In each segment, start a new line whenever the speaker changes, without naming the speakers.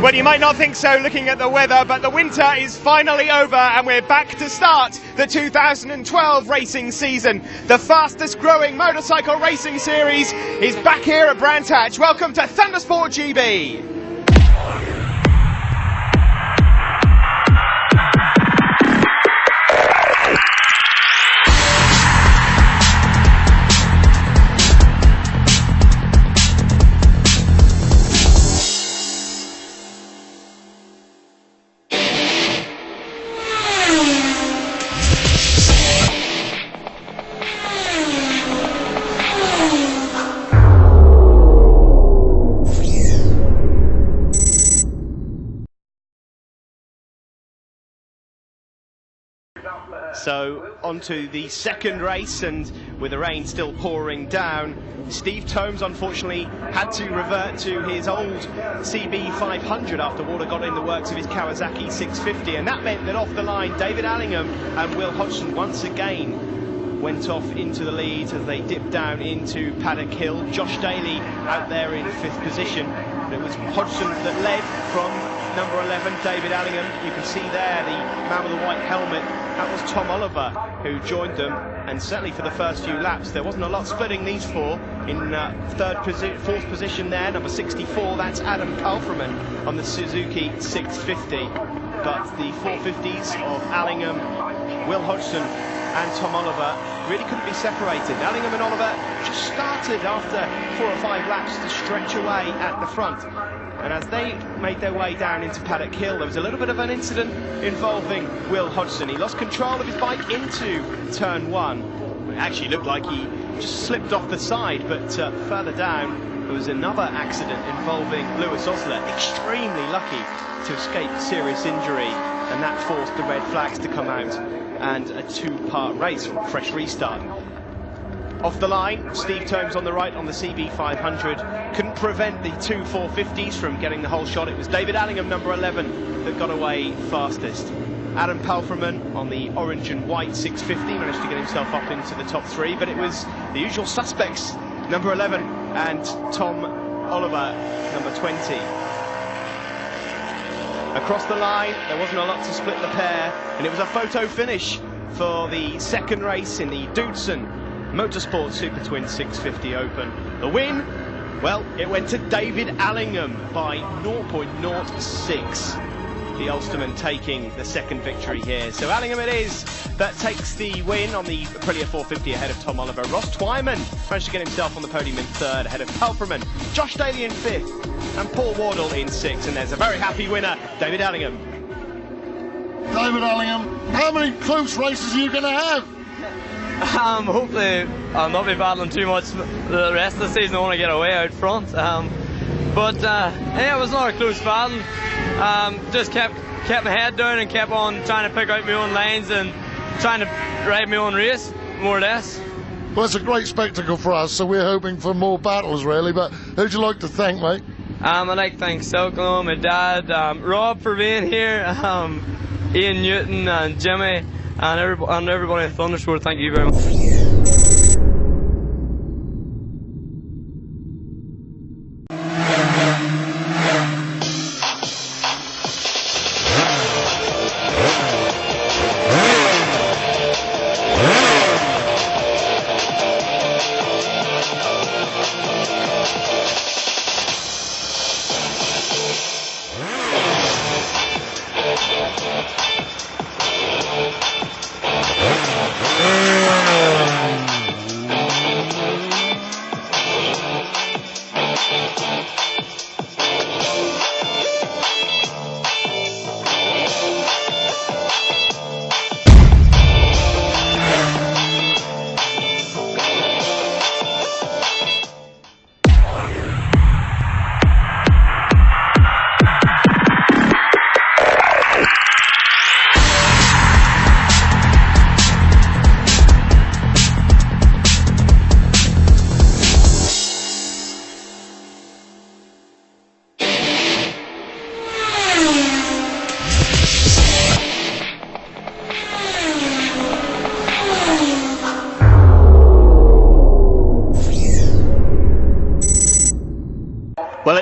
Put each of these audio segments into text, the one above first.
Well, you might not think so looking at the weather, but the winter is finally over and we're back to start the 2012 racing season. The fastest growing motorcycle racing series is back here at Brands Hatch. Welcome to Thundersport GB. So on to the second race, and with the rain still pouring down, Steve Tomes unfortunately had to revert to his old CB 500 after water got in the works of his Kawasaki 650, and that meant that off the line David Allingham and Will Hodgson once again went off into the lead as they dipped down into Paddock Hill. Josh Daly out there in 5th position. It was Hodgson that led from number 11, David Allingham. You can see there the man with the white helmet. That was Tom Oliver who joined them, and certainly for the first few laps there wasn't a lot splitting these four. In 4th position there, number 64, that's Adam Palfreman on the Suzuki 650. But the 450s of Allingham, Will Hodgson and Tom Oliver really couldn't be separated. Allingham and Oliver just started after 4 or 5 laps to stretch away at the front. And as they made their way down into Paddock Hill, there was a little bit of an incident involving Will Hodgson. He lost control of his bike into turn 1. It actually looked like he just slipped off the side, but further down there was another accident involving Lewis Osler, extremely lucky to escape serious injury, and that forced the red flags to come out and a 2-part race, fresh restart. Off the line, Steve Tomes on the right on the CB 500 couldn't prevent the 2 450s from getting the whole shot. It was David Allingham, number 11, that got away fastest. Adam Palfreman on the orange and white 650 managed to get himself up into the top 3, but it was the usual suspects, number 11 and Tom Oliver, number 20. Across the line, there wasn't a lot to split the pair, and it was a photo finish for the second race in the Dudson Motorsport Super Twin 650 Open. The win, well, it went to David Allingham by 0.06. The Ulsterman taking the second victory here. So Allingham it is that takes the win on the Aprilia 450 ahead of Tom Oliver. Ross Twyman managed to get himself on the podium in 3rd ahead of Palfreman. Josh Daly in 5th and Paul Wardle in 6th. And there's a very happy winner, David Allingham.
David Allingham, how many close races are you going to have?
Hopefully I'll not be battling too much the rest of the season. I want to get away out front. Yeah, it was not a close battle. Just kept my head down and kept on trying to pick out my own lanes and trying to ride my own race, more or less.
Well, it's a great spectacle for us, so we're hoping for more battles, really. But who'd you like to thank, mate?
I'd like to thank Silklo, my dad, Rob for being here, Ian Newton and Jimmy, and everybody at Thundersport. Thank you very much.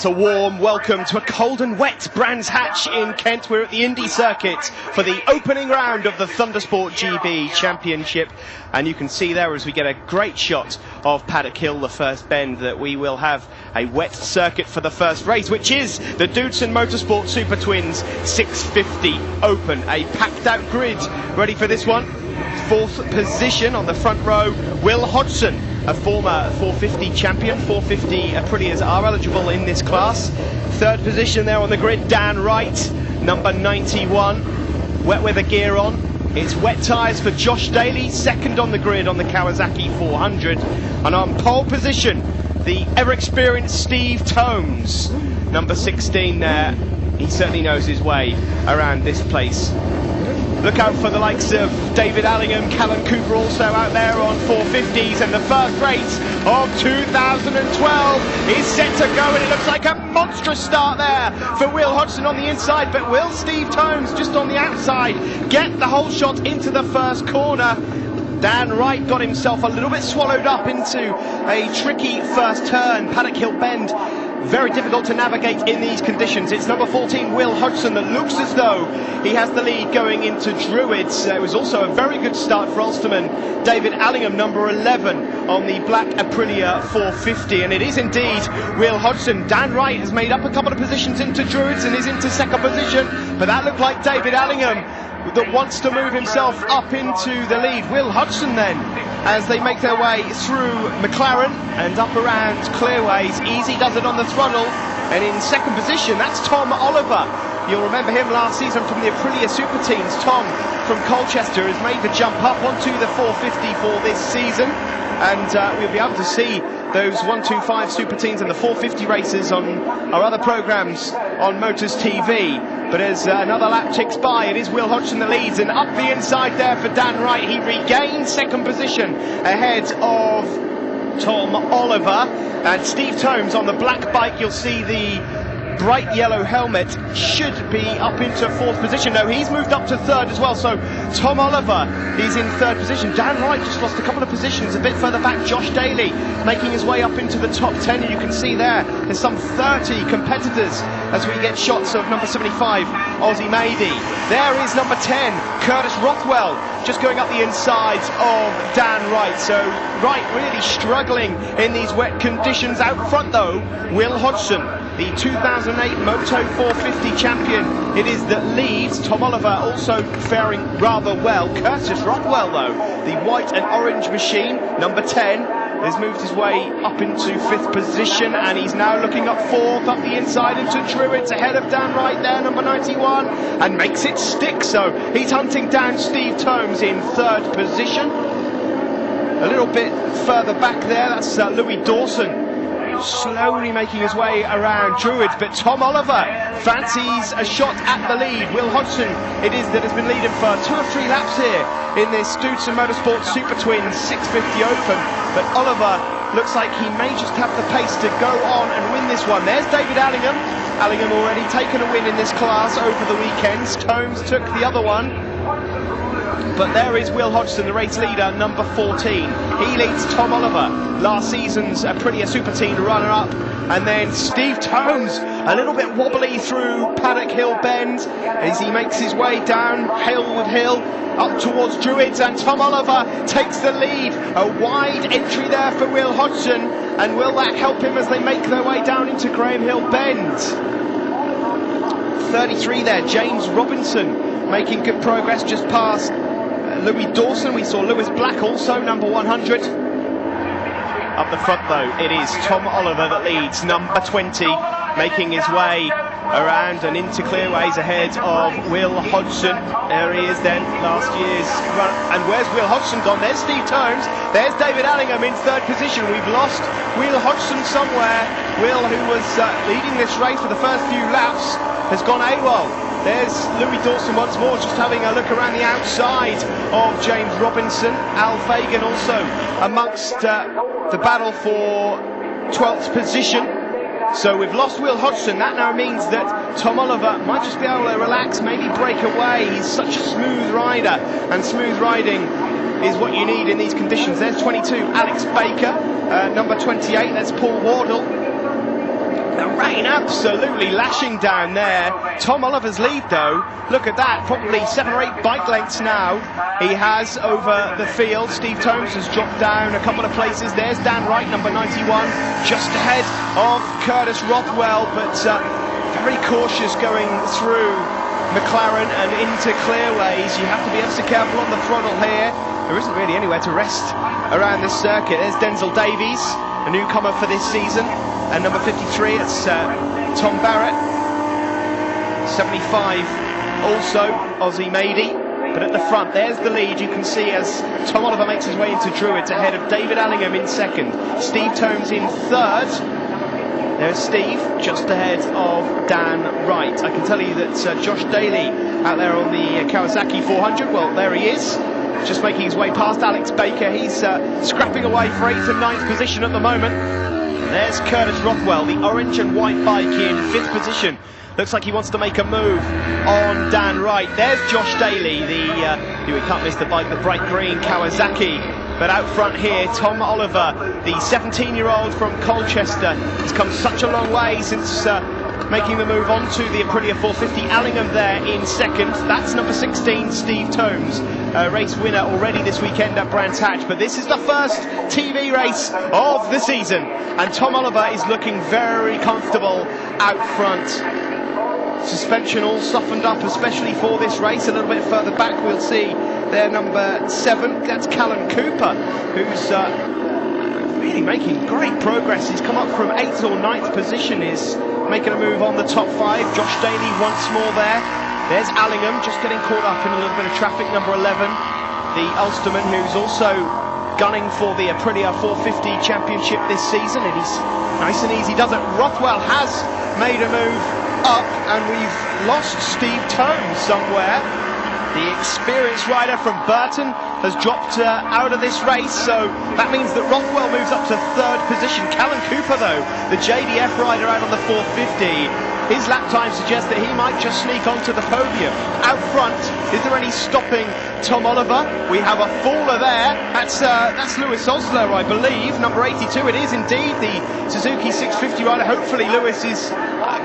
It's a warm welcome to a cold and wet Brands Hatch in Kent. We're at the Indy Circuit for the opening round of the Thundersport GB Championship. And you can see there as we get a great shot of Paddock Hill, the first bend, that we will have a wet circuit for the first race, which is the Dudson Motorsport Super Twins 650 Open. A packed out grid ready for this one. Fourth position on the front row, Will Hodgson, a former 450 champion. 450 Aprilias are eligible in this class. Third position there on the grid, Dan Wright, number 91, wet weather gear on. It's wet tyres for Josh Daly, second on the grid on the Kawasaki 400. And on pole position, the ever-experienced Steve Tomes, number 16 there. He certainly knows his way around this place. Look out for the likes of David Allingham, Callum Cooper also out there on 450s, and the first race of 2012 is set to go, and it looks like a monstrous start there for Will Hodgson on the inside, but will Steve Tomes just on the outside get the whole shot into the first corner? Dan Wright got himself a little bit swallowed up into a tricky first turn, Paddock Hill bend. Very difficult to navigate in these conditions. It's number 14, Will Hodgson, that looks as though he has the lead going into Druids. It was also a very good start for Ulsterman David Allingham, number 11, on the black Aprilia 450. And it is indeed Will Hodgson. Dan Wright has made up a couple of positions into Druids and is into second position, but that looked like David Allingham that wants to move himself up into the lead. Will Hodgson then, as they make their way through McLaren and up around Clearways. Easy does it on the throttle, and in second position, that's Tom Oliver. You'll remember him last season from the Aprilia Super Teams. Tom from Colchester has made the jump up onto the 450 for this season, and we'll be able to see those 125 Super Teams and the 450 races on our other programmes on Motors TV. But as another lap ticks by, it is Will Hodgson that leads, and up the inside there for Dan Wright. He regains second position ahead of Tom Oliver, and Steve Tomes on the black bike. You'll see the bright yellow helmet, should be up into fourth position. No, he's moved up to third as well, so Tom Oliver is in third position. Dan Wright just lost a couple of positions a bit further back. Josh Daly making his way up into the top 10, and you can see there's some 30 competitors as we get shots of number 75, Ozzy Mady. There is number 10, Curtis Rothwell, just going up the insides of Dan Wright. So Wright really struggling in these wet conditions. Out front though, Will Hodgson, the 2008 Moto 450 champion, it is that leads. Tom Oliver also faring rather well. Curtis Rothwell though, the white and orange machine, number 10, has moved his way up into fifth position, and he's now looking up fourth up the inside into Druids, ahead of Dan Wright there, number 91, and makes it stick. So he's hunting down Steve Tomes in third position. A little bit further back there, that's Louis Dawson, slowly making his way around Druids, but Tom Oliver fancies a shot at the lead. Will Hodgson it is that has been leading for 2 or 3 laps here in this Dudson Motorsport Super Twins 650 Open, but Oliver looks like he may just have the pace to go on and win this one. There's David Allingham. Allingham already taken a win in this class over the weekends. Tomes took the other one. But there is Will Hodgson, the race leader, number 14. He leads Tom Oliver, last season's Aprilia Super Team runner-up. And then Steve Tomes, a little bit wobbly through Paddock Hill bend as he makes his way down Hailwood Hill up towards Druids, and Tom Oliver takes the lead. A wide entry there for Will Hodgson, and will that help him as they make their way down into Graham Hill bend? 33 there, James Robinson making good progress just past Louis Dawson. We saw Lewis Black also, number 100. Up the front though, it is Tom Oliver that leads, number 20, making his way around and into Clearways ahead of Will Hodgson. There he is then, last year's run. And where's Will Hodgson gone? There's Steve Tomes, there's David Allingham in third position. We've lost Will Hodgson somewhere. Will, who was leading this race for the first few laps, has gone AWOL. There's Louis Dawson once more, just having a look around the outside of James Robinson. Al Fagan also amongst the battle for 12th position. So we've lost Will Hodgson. That now means that Tom Oliver might just be able to relax, maybe break away. He's such a smooth rider, and smooth riding is what you need in these conditions. There's 22, Alex Baker. Number 28, that's Paul Wardle. The rain absolutely lashing down there. Tom Oliver's lead though, look at that, probably 7 or 8 bike lengths now he has over the field. Steve Tomes has dropped down a couple of places. There's Dan Wright, number 91, just ahead of Curtis Rothwell, but very cautious going through McLaren and into clearways. You have to be ever so careful on the throttle here. There isn't really anywhere to rest around this circuit. There's Denzel Davies, a newcomer for this season, and number 53, it's Tom Barrett, 75 also, Aussie Mady. But at the front, there's the lead you can see as Tom Oliver makes his way into Druids ahead of David Allingham in second, Steve Tomes in third. There's Steve, just ahead of Dan Wright. I can tell you that Josh Daly out there on the Kawasaki 400, well, there he is, just making his way past Alex Baker. He's scrapping away for 8th and 9th position at the moment. There's Curtis Rothwell, the orange and white bike in 5th position. Looks like he wants to make a move on Dan Wright. There's Josh Daly, we can't miss the bike, the bright green Kawasaki. But out front here, Tom Oliver, the 17-year-old from Colchester, has come such a long way since making the move on to the Aprilia 450. Allingham there in second. That's number 16, Steve Tomes, race winner already this weekend at Brands Hatch. But this is the first TV race of the season, and Tom Oliver is looking very comfortable out front. Suspension all softened up, especially for this race. A little bit further back, we'll see there number 7. That's Callum Cooper, who's really making great progress. He's come up from 8th or 9th position, is making a move on the top 5. Josh Daly once more there. There's Allingham, just getting caught up in a little bit of traffic, number 11. The Ulsterman, who's also gunning for the Aprilia 450 championship this season, and he's nice and easy, does it? Rothwell has made a move up, and we've lost Steve Tomes somewhere. The experienced rider from Burton has dropped out of this race, so that means that Rothwell moves up to 3rd position. Callum Cooper though, the JDF rider out on the 450, his lap time suggests that he might just sneak onto the podium. Out front, is there any stopping Tom Oliver? We have a faller there. That's Lewis Osler, I believe, number 82. It is indeed the Suzuki 650 rider. Hopefully Lewis is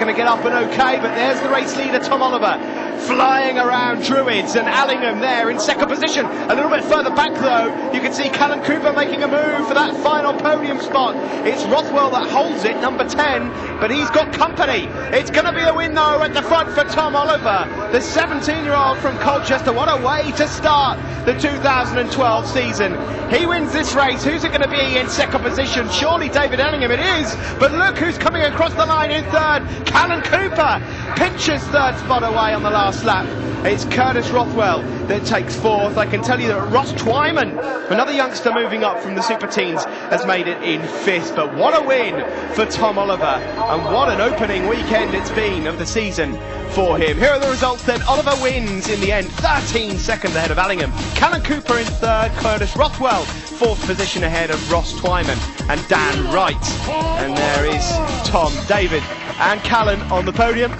going to get up and okay, but there's the race leader, Tom Oliver, flying around Druids, and Allingham there in 2nd position. A little bit further back though, you can see Callum Cooper making a move for that final podium spot. It's Rothwell that holds it, number 10, but he's got company. It's going to be a win though at the front for Tom Oliver, the 17-year-old from Colchester. What a way to start the 2012 season. He wins this race. Who's it going to be in 2nd position? Surely David Allingham it is, but look who's coming across the line in 3rd. Callum Cooper pinches 3rd spot away on the last lap. It's Curtis Rothwell that takes 4th. I can tell you that Ross Twyman, another youngster moving up from the Super Teens, has made it in 5th. But what a win for Tom Oliver, and what an opening weekend it's been of the season for him. Here are the results then. Oliver wins in the end, 13 seconds ahead of Allingham. Callum Cooper in 3rd, Curtis Rothwell 4th position ahead of Ross Twyman and Dan Wright. And there is Tom, David and Callan on the podium.